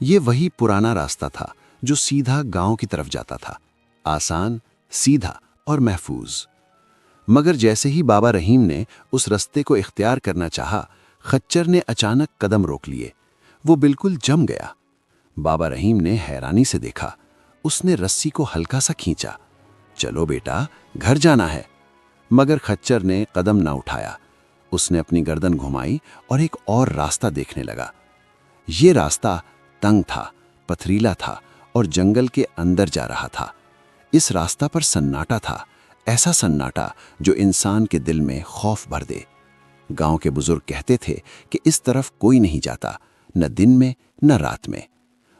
یہ وہی پرانا راستہ تھا جو سیدھا گاؤں کی طرف جاتا تھا، آسان، سیدھا اور محفوظ۔ مگر جیسے ہی بابا رحیم نے اس رستے کو اختیار کرنا چاہا، خچر نے اچانک قدم روک لیے۔ وہ بالکل جم گیا۔ بابا رحیم نے حیرانی سے دیکھا۔ اس نے رسی کو ہلکا سا کھینچا۔ چلو بیٹا، گھر جانا ہے۔ مگر خچر نے قدم نہ اٹھایا۔ اس نے اپنی گردن گھمائی اور ایک اور راستہ دیکھنے لگا۔ یہ راستہ تنگ تھا، پتھریلا تھا اور جنگل کے اندر جا رہا تھا۔ اس راستہ پر سناٹا تھا، ایسا سناٹا جو انسان کے دل میں خوف بھر دے۔ گاؤں کے بزرگ کہتے تھے کہ اس طرف کوئی نہیں جاتا، نہ دن میں نہ رات میں۔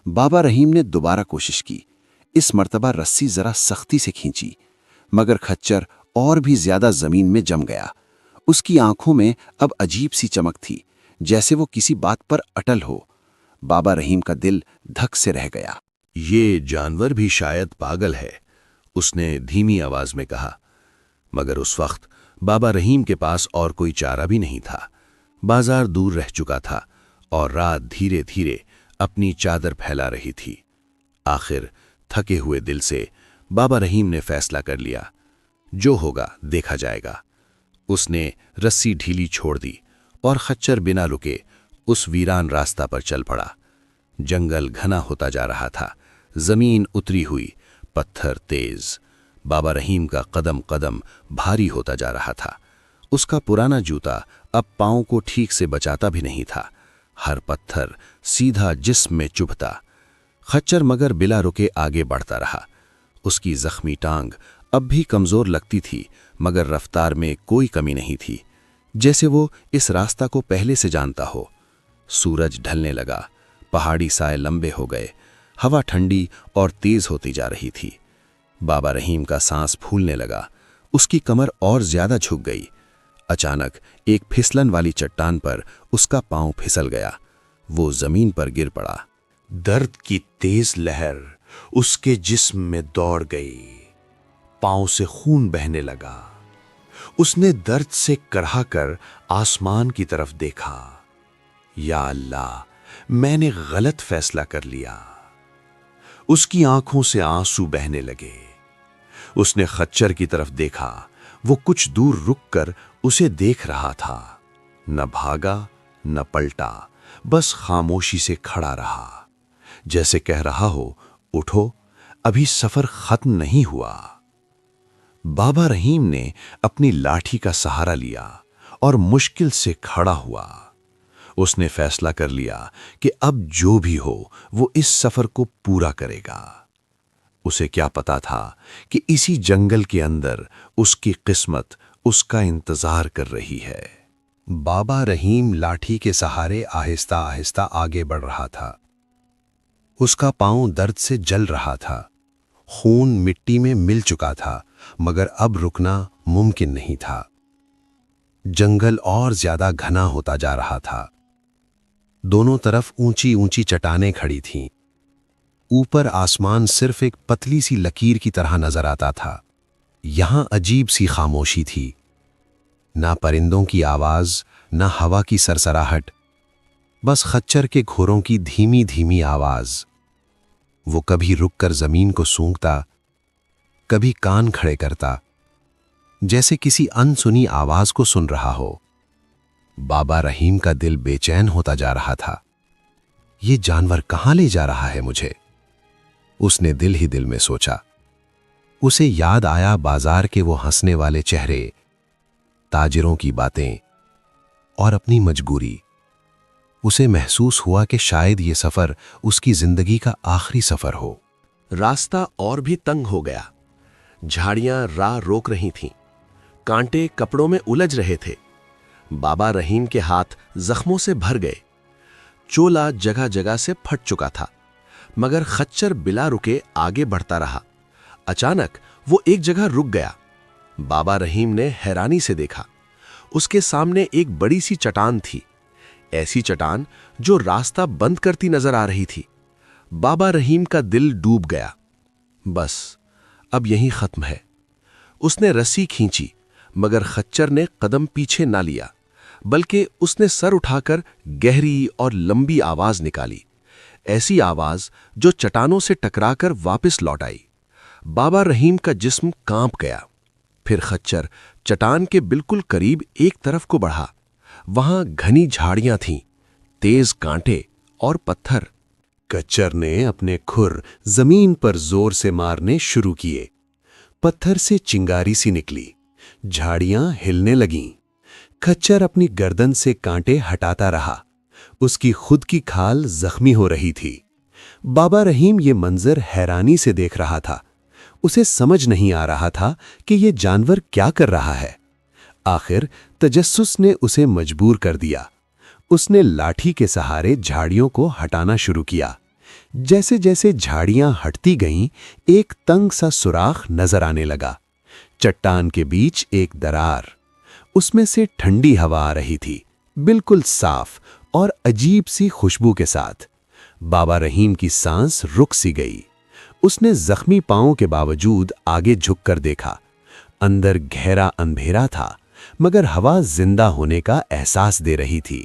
بابا رحیم نے دوبارہ کوشش کی۔ اس مرتبہ رسی ذرا سختی سے کھینچی، مگر خچر اور بھی زیادہ زمین میں جم گیا۔ اس کی آنکھوں میں اب عجیب سی چمک تھی، جیسے وہ کسی بات پر اٹل ہو۔ بابا رحیم کا دل دھک سے رہ گیا۔ یہ جانور بھی شاید پاگل ہے، اس نے دھیمی آواز میں کہا۔ مگر اس وقت بابا رحیم کے پاس اور کوئی چارہ بھی نہیں تھا۔ بازار دور رہ چکا تھا اور رات دھیرے دھیرے اپنی چادر پھیلا رہی تھی۔ آخر تھکے ہوئے دل سے بابا رحیم نے فیصلہ کر لیا، جو ہوگا دیکھا جائے گا۔ اس نے رسی ڈھیلی چھوڑ دی اور خچر بنا رکے اس ویران راستہ پر چل پڑا۔ جنگل گھنا ہوتا جا رہا تھا، زمین اتری ہوئی، پتھر تیز۔ بابا رحیم کا قدم قدم بھاری ہوتا جا رہا تھا۔ اس کا پرانا جوتا اب پاؤں کو ٹھیک سے بچاتا بھی نہیں تھا۔ ہر پتھر سیدھا جسم میں چبھتا۔ خچر مگر بلا رکے آگے بڑھتا رہا۔ اس کی زخمی ٹانگ اب بھی کمزور لگتی تھی، مگر رفتار میں کوئی کمی نہیں تھی، جیسے وہ اس راستہ کو پہلے سے جانتا ہو۔ سورج ڈھلنے لگا، پہاڑی سائے لمبے ہو گئے، ہوا ٹھنڈی اور تیز ہوتی جا رہی تھی۔ بابا رحیم کا سانس پھولنے لگا، اس کی کمر اور زیادہ جھک گئی۔ اچانک ایک پھسلن والی چٹان پر اس کا پاؤں پھسل گیا۔ وہ زمین پر گر پڑا۔ درد کی تیز لہر اس کے جسم میں دوڑ گئی، پاؤں سے خون بہنے لگا۔ اس نے درد سے کرہا کر آسمان کی طرف دیکھا۔ یا اللہ، میں نے غلط فیصلہ کر لیا۔ اس کی آنکھوں سے آنسو بہنے لگے۔ اس نے خچر کی طرف دیکھا۔ وہ کچھ دور رک کر اسے دیکھ رہا تھا، نہ بھاگا نہ پلٹا، بس خاموشی سے کھڑا رہا، جیسے کہہ رہا ہو، اٹھو، ابھی سفر ختم نہیں ہوا۔ بابا رحیم نے اپنی لاٹھی کا سہارا لیا اور مشکل سے کھڑا ہوا۔ اس نے فیصلہ کر لیا کہ اب جو بھی ہو وہ اس سفر کو پورا کرے گا۔ اسے کیا پتا تھا کہ اسی جنگل کے اندر اس کی قسمت اس کا انتظار کر رہی ہے۔ بابا رحیم لاٹھی کے سہارے آہستہ آہستہ آگے بڑھ رہا تھا۔ اس کا پاؤں درد سے جل رہا تھا، خون مٹی میں مل چکا تھا، مگر اب رکنا ممکن نہیں تھا۔ جنگل اور زیادہ گھنا ہوتا جا رہا تھا۔ دونوں طرف اونچی اونچی چٹانیں کھڑی تھیں۔ اوپر آسمان صرف ایک پتلی سی لکیر کی طرح نظر آتا تھا۔ یہاں عجیب سی خاموشی تھی، نہ پرندوں کی آواز، نہ ہوا کی سرسراہٹ، بس خچر کے گھوڑوں کی دھیمی دھیمی آواز۔ وہ کبھی رک کر زمین کو سونگتا، کبھی کان کھڑے کرتا، جیسے کسی انسنی آواز کو سن رہا ہو۔ بابا رحیم کا دل بے چین ہوتا جا رہا تھا۔ یہ جانور کہاں لے جا رہا ہے مجھے؟ اس نے دل ہی دل میں سوچا۔ اسے یاد آیا بازار کے وہ ہنسنے والے چہرے، تاجروں کی باتیں اور اپنی مجبوری۔ اسے محسوس ہوا کہ شاید یہ سفر اس کی زندگی کا آخری سفر ہو۔ راستہ اور بھی تنگ ہو گیا۔ جھاڑیاں راہ روک رہی تھیں، کانٹے کپڑوں میں الجھ رہے تھے۔ بابا رحیم کے ہاتھ زخموں سے بھر گئے، چولا جگہ جگہ سے پھٹ چکا تھا، مگر خچر بلا رکے آگے بڑھتا رہا۔ اچانک وہ ایک جگہ رک گیا۔ بابا رحیم نے حیرانی سے دیکھا۔ اس کے سامنے ایک بڑی سی چٹان تھی، ایسی چٹان جو راستہ بند کرتی نظر آ رہی تھی۔ بابا رحیم کا دل ڈوب گیا۔ بس اب یہیں ختم ہے۔ اس نے رسی کھینچی، مگر خچر نے قدم پیچھے نہ لیا، بلکہ اس نے سر اٹھا کر گہری اور لمبی آواز نکالی۔ ایسی آواز جو چٹانوں سے ٹکرا کر واپس لوٹ آئی۔ بابا رحیم کا جسم کانپ گیا۔ پھر خچر چٹان کے بالکل قریب ایک طرف کو بڑھا۔ وہاں گھنی جھاڑیاں تھیں، تیز کانٹے اور پتھر۔ کچر نے اپنے کھر زمین پر زور سے مارنے شروع کیے۔ پتھر سے چنگاری سی نکلی، جھاڑیاں ہلنے لگیں۔ کچر اپنی گردن سے کانٹے ہٹاتا رہا، اس کی خود کی کھال زخمی ہو رہی تھی۔ بابا رحیم یہ منظر حیرانی سے دیکھ رہا تھا۔ اسے سمجھ نہیں آ رہا تھا کہ یہ جانور کیا کر رہا ہے۔ آخر تجسس نے اسے مجبور کر دیا۔ اس نے لاٹھی کے سہارے جھاڑیوں کو ہٹانا شروع کیا۔ جیسے جیسے جھاڑیاں ہٹتی گئیں، ایک تنگ سا سوراخ نظر آنے لگا۔ چٹان کے بیچ ایک درار، اس میں سے ٹھنڈی ہوا آ رہی تھی، بالکل صاف اور عجیب سی خوشبو کے ساتھ۔ بابا رحیم کی سانس رک سی گئی۔ اس نے زخمی پاؤں کے باوجود آگے جھک کر دیکھا۔ اندر گہرا اندھیرا تھا، مگر ہوا زندہ ہونے کا احساس دے رہی تھی۔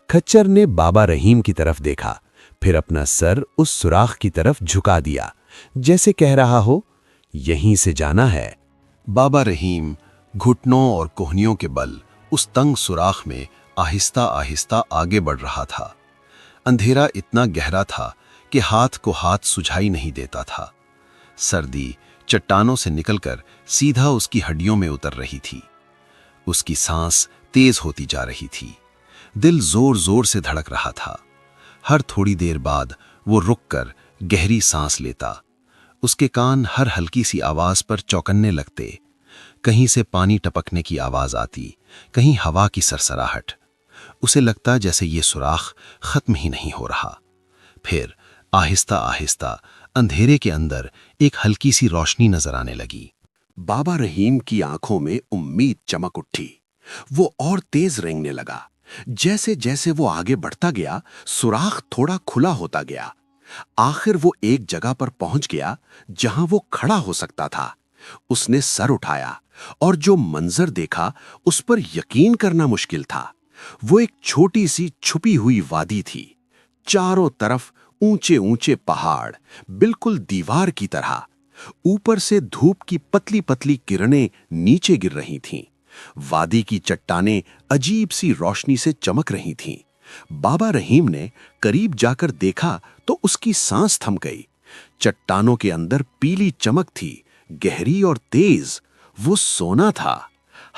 کھچر نے بابا رحیم کی طرف دیکھا، پھر اپنا سر اس سوراخ کی طرف جھکا دیا، جیسے کہہ رہا ہو، یہیں سے جانا ہے۔ بابا رحیم گھٹنوں اور کوہنیوں کے بل اس تنگ سوراخ میں آہستہ آہستہ آگے بڑھ رہا تھا۔ اندھیرا اتنا گہرا تھا کہ ہاتھ کو ہاتھ سجھائی نہیں دیتا تھا۔ سردی چٹانوں سے نکل کر سیدھا اس کی ہڈیوں میں اتر رہی تھی۔ اس کی سانس تیز ہوتی جا رہی تھی، دل زور زور سے دھڑک رہا تھا۔ ہر تھوڑی دیر بعد وہ رک کر گہری سانس لیتا۔ اس کے کان ہر ہلکی سی آواز پر چوکننے لگتے۔ کہیں سے پانی ٹپکنے کی آواز آتی، کہیں ہوا کی سرسراہٹ۔ اسے لگتا جیسے یہ سوراخ ختم ہی نہیں ہو رہا۔ پھر آہستہ آہستہ اندھیرے کے اندر ایک ہلکی سی روشنی نظر آنے لگی۔ بابا رحیم کی آنکھوں میں امید چمک اٹھی۔ وہ اور تیز رینگنے لگا۔ جیسے جیسے وہ آگے بڑھتا گیا، سوراخ تھوڑا کھلا ہوتا گیا۔ آخر وہ ایک جگہ پر پہنچ گیا جہاں وہ کھڑا ہو سکتا تھا۔ اس نے سر اٹھایا اور جو منظر دیکھا اس پر یقین کرنا مشکل تھا۔ وہ ایک چھوٹی سی چھپی ہوئی وادی تھی، چاروں طرف اونچے اونچے پہاڑ، بالکل دیوار کی طرح۔ اوپر سے دھوپ کی پتلی پتلی کرنیں نیچے گر رہی تھیں۔ وادی کی چٹانیں عجیب سی روشنی سے چمک رہی تھیں۔ بابا رحیم نے قریب جا کر دیکھا تو اس کی سانس تھم گئی۔ چٹانوں کے اندر پیلی چمک تھی، گہری اور تیز۔ وہ سونا تھا۔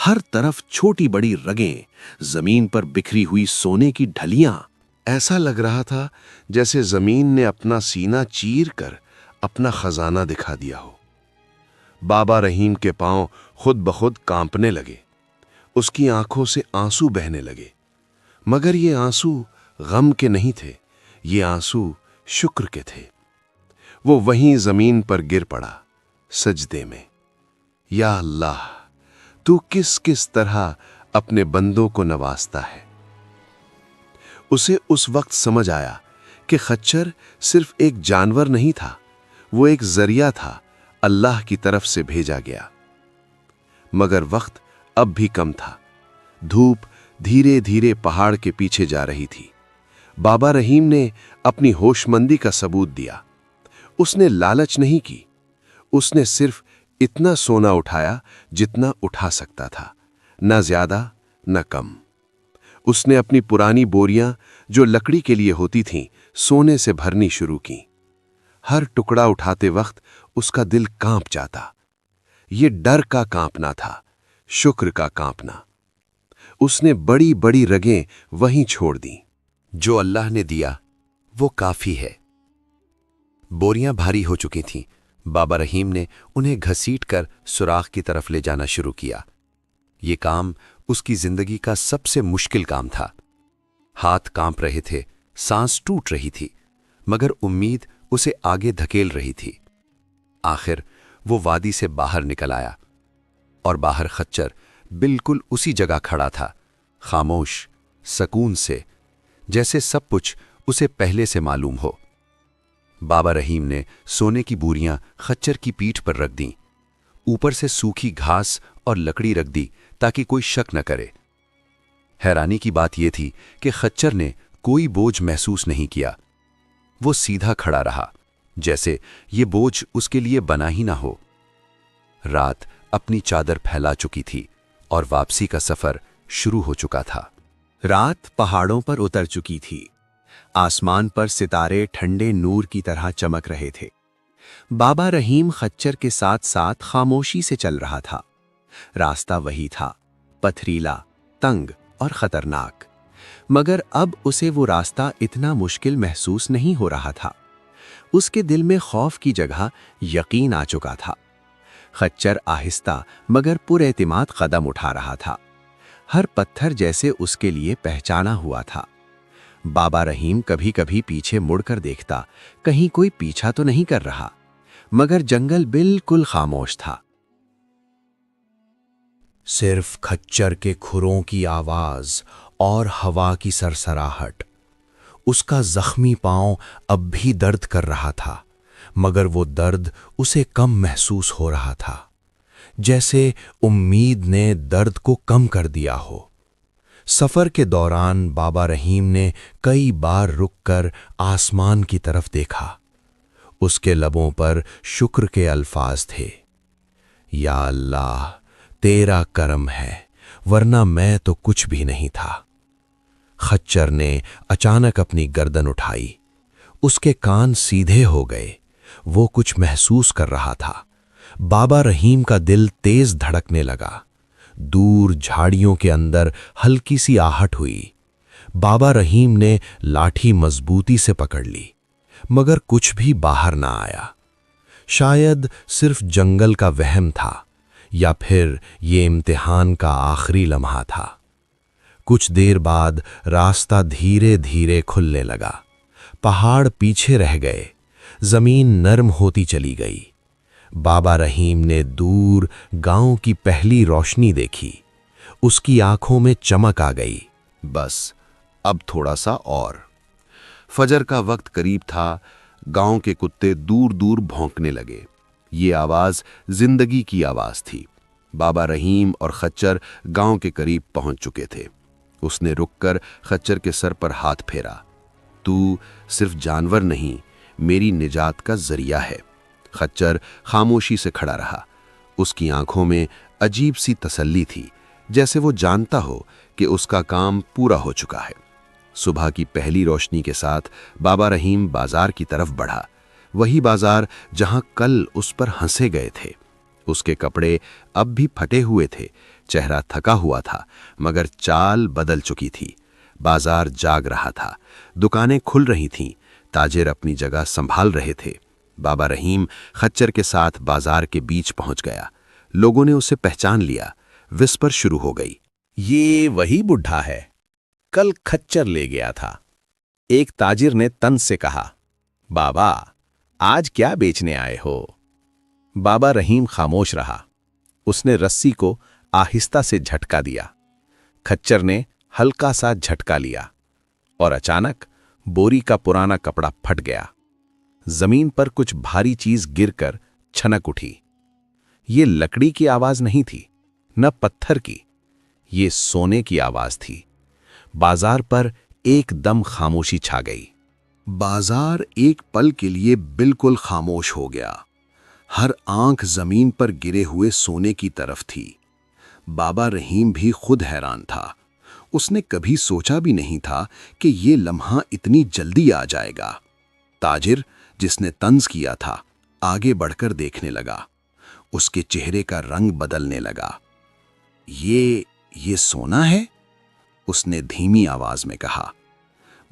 ہر طرف چھوٹی بڑی رگیں، زمین پر بکھری ہوئی سونے کی ڈھلیاں۔ ایسا لگ رہا تھا جیسے زمین نے اپنا سینہ چیر کر اپنا خزانہ دکھا دیا ہو۔ بابا رحیم کے پاؤں خود بخود کانپنے لگے۔ اس کی آنکھوں سے آنسو بہنے لگے، مگر یہ آنسو غم کے نہیں تھے، یہ آنسو شکر کے تھے۔ وہ وہیں زمین پر گر پڑا، سجدے میں۔ یا اللہ، تو کس کس طرح اپنے بندوں کو نوازتا ہے۔ اسے اس وقت سمجھ آیا کہ خچر صرف ایک جانور نہیں تھا، وہ ایک ذریعہ تھا، اللہ کی طرف سے بھیجا گیا۔ مگر وقت اب بھی کم تھا۔ دھوپ دھیرے دھیرے پہاڑ کے پیچھے جا رہی تھی۔ بابا رحیم نے اپنی ہوش مندی کا ثبوت دیا۔ اس نے لالچ نہیں کی، اس نے صرف اتنا سونا اٹھایا جتنا اٹھا سکتا تھا، نہ زیادہ نہ کم۔ اس نے اپنی پرانی بوریاں جو لکڑی کے لیے ہوتی تھیں سونے سے بھرنی شروع کی۔ ہر ٹکڑا اٹھاتے وقت اس کا دل کانپ جاتا۔ یہ ڈر کا کانپنا تھا، شکر کا کانپنا۔ اس نے بڑی بڑی رگیں وہیں چھوڑ دیں۔ جو اللہ نے دیا وہ کافی ہے۔ بوریاں بھاری ہو چکی تھیں۔ بابا رحیم نے انہیں گھسیٹ کر سوراخ کی طرف لے جانا شروع کیا۔ یہ کام اس کی زندگی کا سب سے مشکل کام تھا۔ ہاتھ کانپ رہے تھے، سانس ٹوٹ رہی تھی، مگر امید اسے آگے دھکیل رہی تھی۔ آخر وہ وادی سے باہر نکل آیا، اور باہر خچر بالکل اسی جگہ کھڑا تھا، خاموش، سکون سے، جیسے سب کچھ اسے پہلے سے معلوم ہو۔ بابا رحیم نے سونے کی بوریاں خچر کی پیٹھ پر رکھ دیں، اوپر سے سوکھی گھاس اور لکڑی رکھ دی تاکہ کوئی شک نہ کرے۔ حیرانی کی بات یہ تھی کہ خچر نے کوئی بوجھ محسوس نہیں کیا۔ وہ سیدھا کھڑا رہا، جیسے یہ بوجھ اس کے لیے بنا ہی نہ ہو۔ رات اپنی چادر پھیلا چکی تھی اور واپسی کا سفر شروع ہو چکا تھا۔ رات پہاڑوں پر اتر چکی تھی، آسمان پر ستارے ٹھنڈے نور کی طرح چمک رہے تھے۔ بابا رحیم خچر کے ساتھ ساتھ خاموشی سے چل رہا تھا۔ راستہ وہی تھا، پتھریلا، تنگ اور خطرناک، مگر اب اسے وہ راستہ اتنا مشکل محسوس نہیں ہو رہا تھا۔ اس کے دل میں خوف کی جگہ یقین آ چکا تھا۔ خچر آہستہ مگر پر اعتماد قدم اٹھا رہا تھا، ہر پتھر جیسے اس کے لیے پہچانا ہوا تھا۔ بابا رحیم کبھی کبھی پیچھے مڑ کر دیکھتا، کہیں کوئی پیچھا تو نہیں کر رہا، مگر جنگل بالکل خاموش تھا۔ صرف کھچر کے کھروں کی آواز اور ہوا کی سرسراہٹ۔ اس کا زخمی پاؤں اب بھی درد کر رہا تھا، مگر وہ درد اسے کم محسوس ہو رہا تھا، جیسے امید نے درد کو کم کر دیا ہو۔ سفر کے دوران بابا رحیم نے کئی بار رک کر آسمان کی طرف دیکھا۔ اس کے لبوں پر شکر کے الفاظ تھے، یا اللہ تیرا کرم ہے، ورنہ میں تو کچھ بھی نہیں تھا۔ خچر نے اچانک اپنی گردن اٹھائی، اس کے کان سیدھے ہو گئے، وہ کچھ محسوس کر رہا تھا۔ بابا رحیم کا دل تیز دھڑکنے لگا۔ دور جھاڑیوں کے اندر ہلکی سی آہٹ ہوئی۔ بابا رحیم نے لاٹھی مضبوطی سے پکڑ لی، مگر کچھ بھی باہر نہ آیا۔ شاید صرف جنگل کا وہم تھا، یا پھر یہ امتحان کا آخری لمحہ تھا۔ کچھ دیر بعد راستہ دھیرے دھیرے کھلنے لگا، پہاڑ پیچھے رہ گئے، زمین نرم ہوتی چلی گئی۔ بابا رحیم نے دور گاؤں کی پہلی روشنی دیکھی، اس کی آنکھوں میں چمک آ گئی۔ بس اب تھوڑا سا اور۔ فجر کا وقت قریب تھا، گاؤں کے کتے دور دور بھونکنے لگے۔ یہ آواز زندگی کی آواز تھی۔ بابا رحیم اور خچر گاؤں کے قریب پہنچ چکے تھے۔ اس نے رک کر خچر کے سر پر ہاتھ پھیرا۔ تو صرف جانور نہیں، میری نجات کا ذریعہ ہے۔ خچر خاموشی سے کھڑا رہا، اس کی آنکھوں میں عجیب سی تسلی تھی، جیسے وہ جانتا ہو کہ اس کا کام پورا ہو چکا ہے۔ صبح کی پہلی روشنی کے ساتھ بابا رحیم بازار کی طرف بڑھا، وہی بازار جہاں کل اس پر ہنسے گئے تھے۔ اس کے کپڑے اب بھی پھٹے ہوئے تھے، چہرہ تھکا ہوا تھا، مگر چال بدل چکی تھی۔ بازار جاگ رہا تھا، دکانیں کھل رہی تھیں، تاجر اپنی جگہ سنبھال رہے تھے۔ بابا رحیم خچر کے ساتھ بازار کے بیچ پہنچ گیا۔ لوگوں نے اسے پہچان لیا، وسپر شروع ہو گئی۔ یہ وہی بڈھا ہے، کل کھچر لے گیا تھا۔ ایک تاجر نے طنز سے کہا، بابا آج کیا بیچنے آئے ہو؟ بابا رحیم خاموش رہا۔ اس نے رسی کو آہستہ سے جھٹکا دیا۔ کھچر نے ہلکا سا جھٹکا لیا اور اچانک بوری کا پرانا کپڑا پھٹ گیا۔ زمین پر کچھ بھاری چیز گر کر چھنک اٹھی۔ یہ لکڑی کی آواز نہیں تھی، نہ پتھر کی، یہ سونے کی آواز تھی۔ بازار پر ایک دم خاموشی چھا گئی۔ بازار ایک پل کے لیے بالکل خاموش ہو گیا۔ ہر آنکھ زمین پر گرے ہوئے سونے کی طرف تھی۔ بابا رحیم بھی خود حیران تھا۔ اس نے کبھی سوچا بھی نہیں تھا کہ یہ لمحہ اتنی جلدی آ جائے گا۔ تاجر جس نے طنز کیا تھا آگے بڑھ کر دیکھنے لگا۔ اس کے چہرے کا رنگ بدلنے لگا۔ یہ سونا ہے؟ اس نے دھیمی آواز میں کہا۔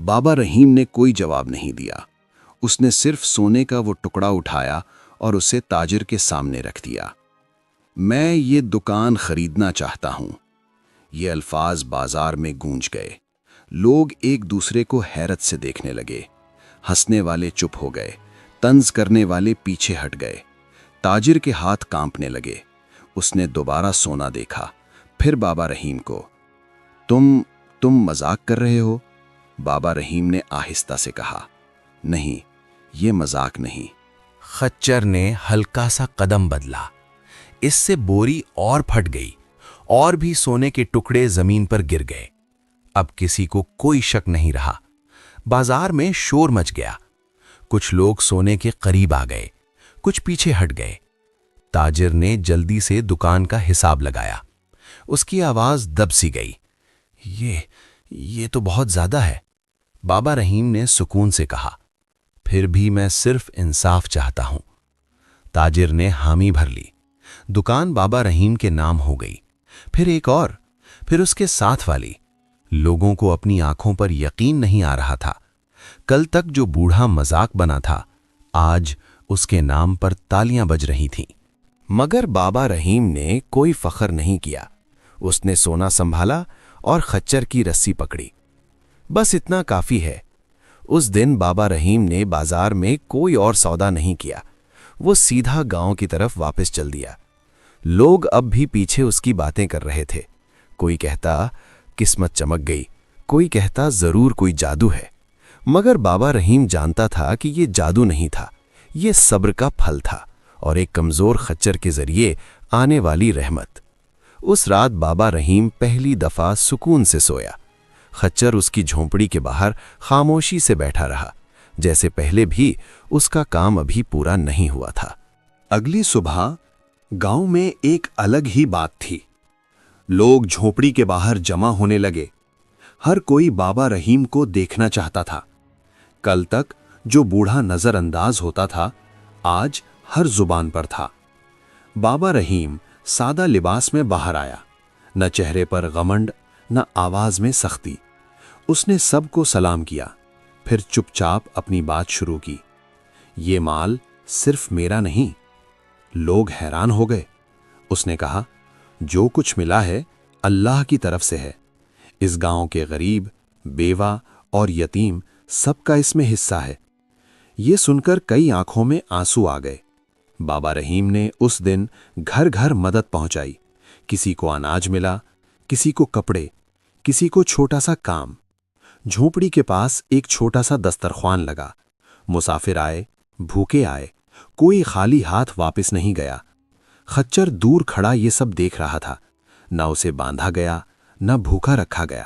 بابا رحیم نے کوئی جواب نہیں دیا۔ اس نے صرف سونے کا وہ ٹکڑا اٹھایا اور اسے تاجر کے سامنے رکھ دیا۔ میں یہ دکان خریدنا چاہتا ہوں۔ یہ الفاظ بازار میں گونج گئے۔ لوگ ایک دوسرے کو حیرت سے دیکھنے لگے۔ ہنسنے والے چپ ہو گئے، طنز کرنے والے پیچھے ہٹ گئے۔ تاجر کے ہاتھ کانپنے لگے۔ اس نے دوبارہ سونا دیکھا، پھر بابا رحیم کو۔ تم مذاق کر رہے ہو؟ بابا رحیم نے آہستہ سے کہا۔ نہیں، یہ مذاق نہیں۔ خچر نے ہلکا سا قدم بدلا۔ اس سے بوری اور پھٹ گئی، اور بھی سونے کے ٹکڑے زمین پر گر گئے۔ اب کسی کو کوئی شک نہیں رہا۔ بازار میں شور مچ گیا۔ کچھ لوگ سونے کے قریب آ گئے، کچھ پیچھے ہٹ گئے۔ تاجر نے جلدی سے دکان کا حساب لگایا۔ اس کی آواز دب سی گئی۔ یہ تو بہت زیادہ ہے۔ بابا رحیم نے سکون سے کہا، پھر بھی میں صرف انصاف چاہتا ہوں۔ تاجر نے حامی بھر لی۔ دکان بابا رحیم کے نام ہو گئی، پھر ایک اور، پھر اس کے ساتھ والی۔ لوگوں کو اپنی آنکھوں پر یقین نہیں آ رہا تھا۔ کل تک جو بوڑھا مذاق بنا تھا، آج اس کے نام پر تالیاں بج رہی تھیں۔ مگر بابا رحیم نے کوئی فخر نہیں کیا۔ اس نے سونا سنبھالا اور خچر کی رسی پکڑی۔ بس اتنا کافی ہے۔ اس دن بابا رحیم نے بازار میں کوئی اور سودا نہیں کیا۔ وہ سیدھا گاؤں کی طرف واپس چل دیا۔ لوگ اب بھی پیچھے اس کی باتیں کر رہے تھے۔ کوئی کہتا قسمت چمک گئی، کوئی کہتا ضرور کوئی جادو ہے۔ مگر بابا رحیم جانتا تھا کہ یہ جادو نہیں تھا، یہ صبر کا پھل تھا اور ایک کمزور خچر کے ذریعے آنے والی رحمت۔ اس رات بابا رحیم پہلی دفعہ سکون سے سویا۔ خچر اس کی جھونپڑی کے باہر خاموشی سے بیٹھا رہا، جیسے پہلے بھی اس کا کام ابھی پورا نہیں ہوا تھا۔ اگلی صبح گاؤں میں ایک الگ ہی بات تھی۔ لوگ جھونپڑی کے باہر جمع ہونے لگے۔ ہر کوئی بابا رحیم کو دیکھنا چاہتا تھا۔ کل تک جو بوڑھا نظر انداز ہوتا تھا، آج ہر زبان پر تھا۔ بابا رحیم سادہ لباس میں باہر آیا، نہ چہرے پر غمنڈ، نہ آواز میں سختی۔ اس نے سب کو سلام کیا، پھر چپ چاپ اپنی بات شروع کی۔ یہ مال صرف میرا نہیں۔ لوگ حیران ہو گئے۔ اس نے کہا، جو کچھ ملا ہے اللہ کی طرف سے ہے۔ اس گاؤں کے غریب، بیوہ اور یتیم سب کا اس میں حصہ ہے۔ یہ سن کر کئی آنکھوں میں آنسو آ گئے۔ بابا رحیم نے اس دن گھر گھر مدد پہنچائی۔ کسی کو اناج ملا، کسی کو کپڑے، کسی کو چھوٹا سا کام۔ جھونپڑی کے پاس ایک چھوٹا سا دسترخوان لگا۔ مسافر آئے، بھوکے آئے، کوئی خالی ہاتھ واپس نہیں گیا۔ خچر دور کھڑا یہ سب دیکھ رہا تھا۔ نہ اسے باندھا گیا، نہ بھوکا رکھا گیا۔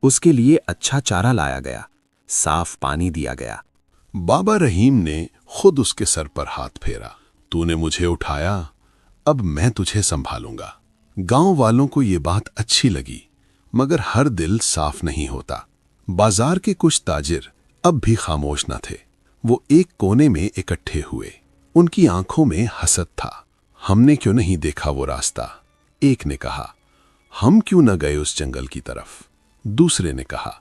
اس کے لیے اچھا چارہ لایا گیا، صاف پانی دیا گیا۔ بابا رحیم نے خود اس کے سر پر ہاتھ پھیرا۔ تو نے مجھے اٹھایا، اب میں تجھے سنبھالوں گا۔ گاؤں والوں کو یہ بات اچھی لگی، مگر ہر دل صاف نہیں ہوتا۔ بازار کے کچھ تاجر اب بھی خاموش نہ تھے۔ وہ ایک کونے میں اکٹھے ہوئے۔ ان کی آنکھوں میں حسد تھا۔ ہم نے کیوں نہیں دیکھا وہ راستہ؟ ایک نے کہا۔ ہم کیوں نہ گئے اس جنگل کی طرف؟ دوسرے نے کہا۔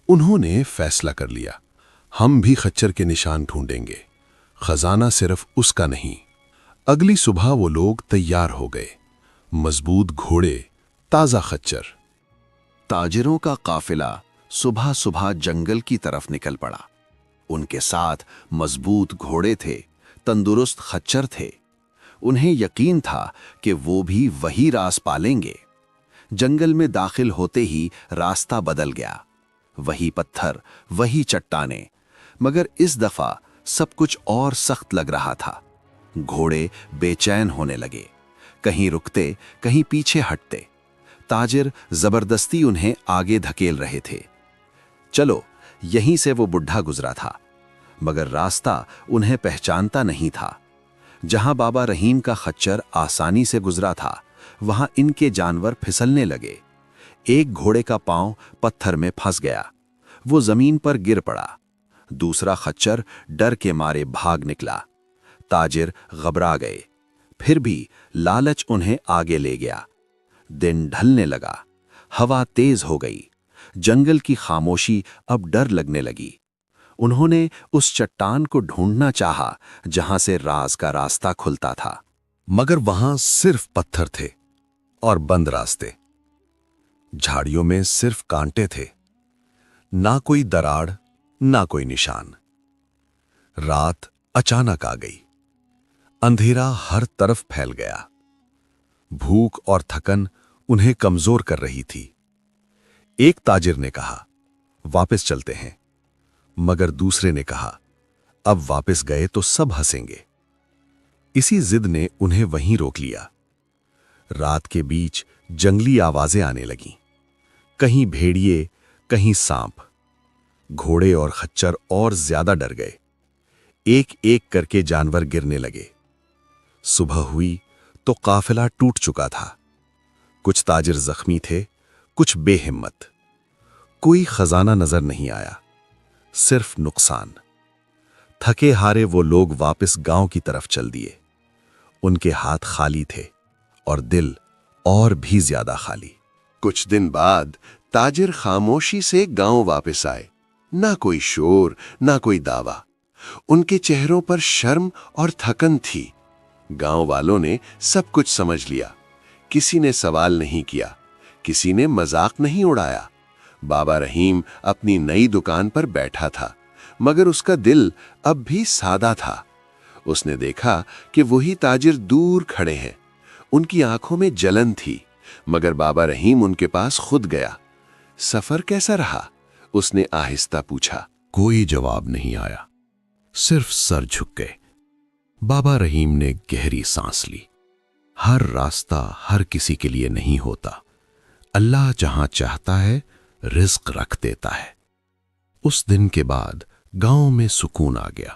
انہوں نے فیصلہ کر لیا، ہم بھی خچر کے نشان ڈھونڈیں گے، خزانہ صرف اس کا نہیں۔ اگلی صبح وہ لوگ تیار ہو گئے، مضبوط گھوڑے، تازہ خچر۔ تاجروں کا قافلہ صبح صبح جنگل کی طرف نکل پڑا۔ ان کے ساتھ مضبوط گھوڑے تھے، تندرست خچر تھے۔ انہیں یقین تھا کہ وہ بھی وہی راز پالیں گے۔ جنگل میں داخل ہوتے ہی راستہ بدل گیا۔ وہی پتھر، وہی چٹانیں، مگر اس دفعہ سب کچھ اور سخت لگ رہا تھا۔ گھوڑے بے چین ہونے لگے، کہیں رکتے، کہیں پیچھے ہٹتے۔ تاجر زبردستی انہیں آگے دھکیل رہے تھے۔ چلو، یہیں سے وہ بڈھا گزرا تھا، مگر راستہ انہیں پہچانتا نہیں تھا۔ جہاں بابا رحیم کا خچر آسانی سے گزرا تھا، وہاں ان کے جانور پھسلنے لگے۔ ایک گھوڑے کا پاؤں پتھر میں پھنس گیا، وہ زمین پر گر پڑا۔ دوسرا خچر ڈر کے مارے بھاگ نکلا۔ تاجر گھبرا گئے، پھر بھی لالچ انہیں آگے لے گیا۔ دن ڈھلنے لگا، ہوا تیز ہو گئی، جنگل کی خاموشی اب ڈر لگنے لگی۔ انہوں نے اس چٹان کو ڈھونڈنا چاہا جہاں سے راز کا راستہ کھلتا تھا، مگر وہاں صرف پتھر تھے اور بند راستے۔ جھاڑیوں میں صرف کانٹے تھے، نہ کوئی دراڑ، نہ کوئی نشان۔ رات اچانک آ گئی، اندھیرا ہر طرف پھیل گیا۔ بھوک اور تھکن انہیں کمزور کر رہی تھی۔ ایک تاجر نے کہا، واپس چلتے ہیں، مگر دوسرے نے کہا، اب واپس گئے تو سب ہنسیں گے۔ اسی ضد نے انہیں وہیں روک لیا۔ رات کے بیچ جنگلی آوازیں آنے لگیں، کہیں بھیڑیے، کہیں سانپ۔ گھوڑے اور خچر اور زیادہ ڈر گئے۔ ایک ایک کر کے جانور گرنے لگے۔ صبح ہوئی تو قافلہ ٹوٹ چکا تھا۔ کچھ تاجر زخمی تھے، کچھ بے ہمت۔ کوئی خزانہ نظر نہیں آیا، صرف نقصان۔ تھکے ہارے وہ لوگ واپس گاؤں کی طرف چل دیے۔ ان کے ہاتھ خالی تھے اور دل اور بھی زیادہ خالی۔ کچھ دن بعد تاجر خاموشی سے گاؤں واپس آئے۔ نہ کوئی شور، نہ کوئی دعویٰ۔ ان کے چہروں پر شرم اور تھکن تھی۔ گاؤں والوں نے سب کچھ سمجھ لیا۔ کسی نے سوال نہیں کیا، کسی نے مذاق نہیں اڑایا۔ بابا رحیم اپنی نئی دکان پر بیٹھا تھا، مگر اس کا دل اب بھی سادہ تھا۔ اس نے دیکھا کہ وہی تاجر دور کھڑے ہیں۔ ان کی آنکھوں میں جلن تھی، مگر بابا رحیم ان کے پاس خود گیا۔ سفر کیسا رہا؟ اس نے آہستہ پوچھا۔ کوئی جواب نہیں آیا، صرف سر جھک گئے۔ بابا رحیم نے گہری سانس لی۔ ہر راستہ ہر کسی کے لیے نہیں ہوتا۔ اللہ جہاں چاہتا ہے رزق رکھ دیتا ہے۔ اس دن کے بعد گاؤں میں سکون آ گیا۔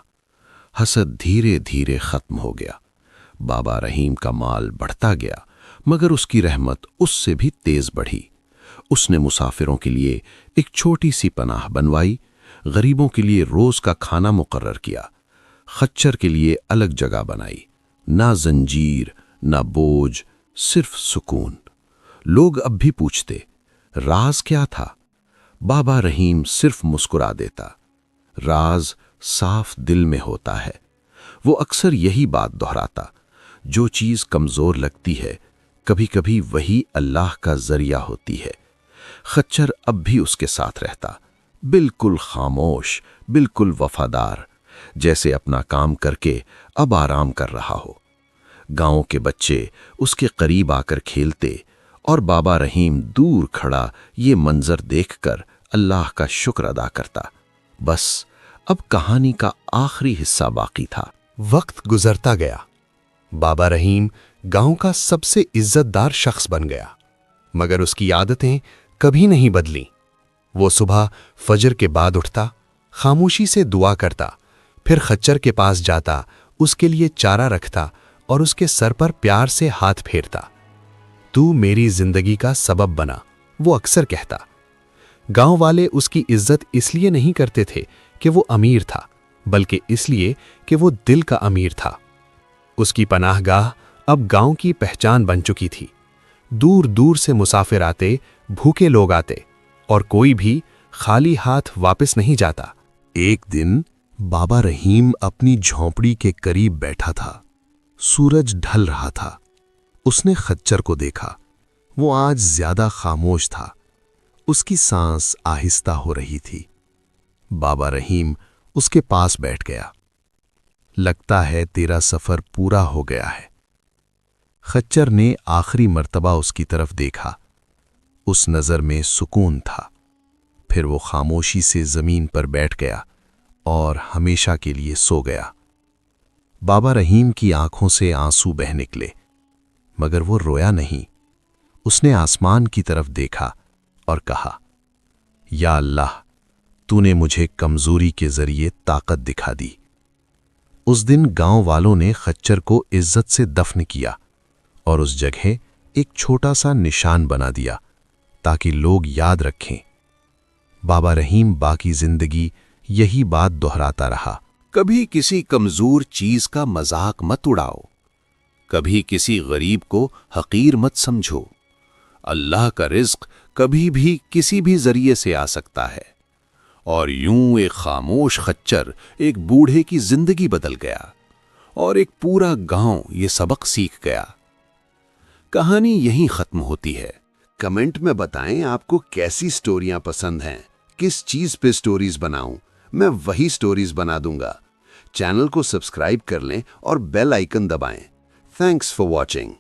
حسد دھیرے دھیرے ختم ہو گیا۔ بابا رحیم کا مال بڑھتا گیا، مگر اس کی رحمت اس سے بھی تیز بڑھی۔ اس نے مسافروں کے لیے ایک چھوٹی سی پناہ بنوائی، غریبوں کے لیے روز کا کھانا مقرر کیا، خچر کے لیے الگ جگہ بنائی۔ نہ زنجیر، نہ بوجھ، صرف سکون۔ لوگ اب بھی پوچھتے، راز کیا تھا؟ بابا رحیم صرف مسکرا دیتا، راز صاف دل میں ہوتا ہے۔ وہ اکثر یہی بات دہراتا، جو چیز کمزور لگتی ہے کبھی کبھی وہی اللہ کا ذریعہ ہوتی ہے۔ خچر اب بھی اس کے ساتھ رہتا، بالکل خاموش، بالکل وفادار، جیسے اپنا کام کر کے اب آرام کر رہا ہو۔ گاؤں کے بچے اس کے قریب آ کر کھیلتے، اور بابا رحیم دور کھڑا یہ منظر دیکھ کر اللہ کا شکر ادا کرتا۔ بس اب کہانی کا آخری حصہ باقی تھا۔ وقت گزرتا گیا۔ بابا رحیم گاؤں کا سب سے عزت دار شخص بن گیا، مگر اس کی عادتیں کبھی نہیں بدلیں۔ وہ صبح فجر کے بعد اٹھتا، خاموشی سے دعا کرتا، پھر خچر کے پاس جاتا، اس کے لیے چارہ رکھتا اور اس کے سر پر پیار سے ہاتھ پھیرتا۔ تو میری زندگی کا سبب بنا، وہ اکثر کہتا۔ گاؤں والے اس کی عزت اس لیے نہیں کرتے تھے کہ وہ امیر تھا، بلکہ اس لیے کہ وہ دل کا امیر تھا۔ اس کی پناہ گاہ اب گاؤں کی پہچان بن چکی تھی۔ دور دور سے مسافر آتے، بھوکے لوگ آتے، اور کوئی بھی خالی ہاتھ واپس نہیں جاتا۔ ایک دن بابا رحیم اپنی جھونپڑی کے قریب بیٹھا تھا۔ سورج ڈھل رہا تھا۔ اس نے خچر کو دیکھا۔ وہ آج زیادہ خاموش تھا۔ اس کی سانس آہستہ ہو رہی تھی۔ بابا رحیم اس کے پاس بیٹھ گیا۔ لگتا ہے تیرا سفر پورا ہو گیا ہے۔ خچر نے آخری مرتبہ اس کی طرف دیکھا۔ اس نظر میں سکون تھا۔ پھر وہ خاموشی سے زمین پر بیٹھ گیا اور ہمیشہ کے لیے سو گیا۔ بابا رحیم کی آنکھوں سے آنسو بہہ نکلے، مگر وہ رویا نہیں۔ اس نے آسمان کی طرف دیکھا اور کہا، یا اللہ، تو نے مجھے کمزوری کے ذریعے طاقت دکھا دی۔ اس دن گاؤں والوں نے خچر کو عزت سے دفن کیا اور اس جگہ ایک چھوٹا سا نشان بنا دیا تاکہ لوگ یاد رکھیں۔ بابا رحیم باقی زندگی یہی بات دہراتا رہا، کبھی کسی کمزور چیز کا مذاق مت اڑاؤ، کبھی کسی غریب کو حقیر مت سمجھو۔ اللہ کا رزق کبھی بھی کسی بھی ذریعے سے آ سکتا ہے۔ اور یوں ایک خاموش خچر ایک بوڑھے کی زندگی بدل گیا، اور ایک پورا گاؤں یہ سبق سیکھ گیا۔ کہانی یہیں ختم ہوتی ہے۔ کمنٹ میں بتائیں آپ کو کیسی سٹوریاں پسند ہیں، کس چیز پہ سٹوریز بناؤں، میں وہی سٹوریز بنا دوں گا۔ چینل کو سبسکرائب کر لیں اور بیل آئیکن دبائیں۔ Thanks for watching.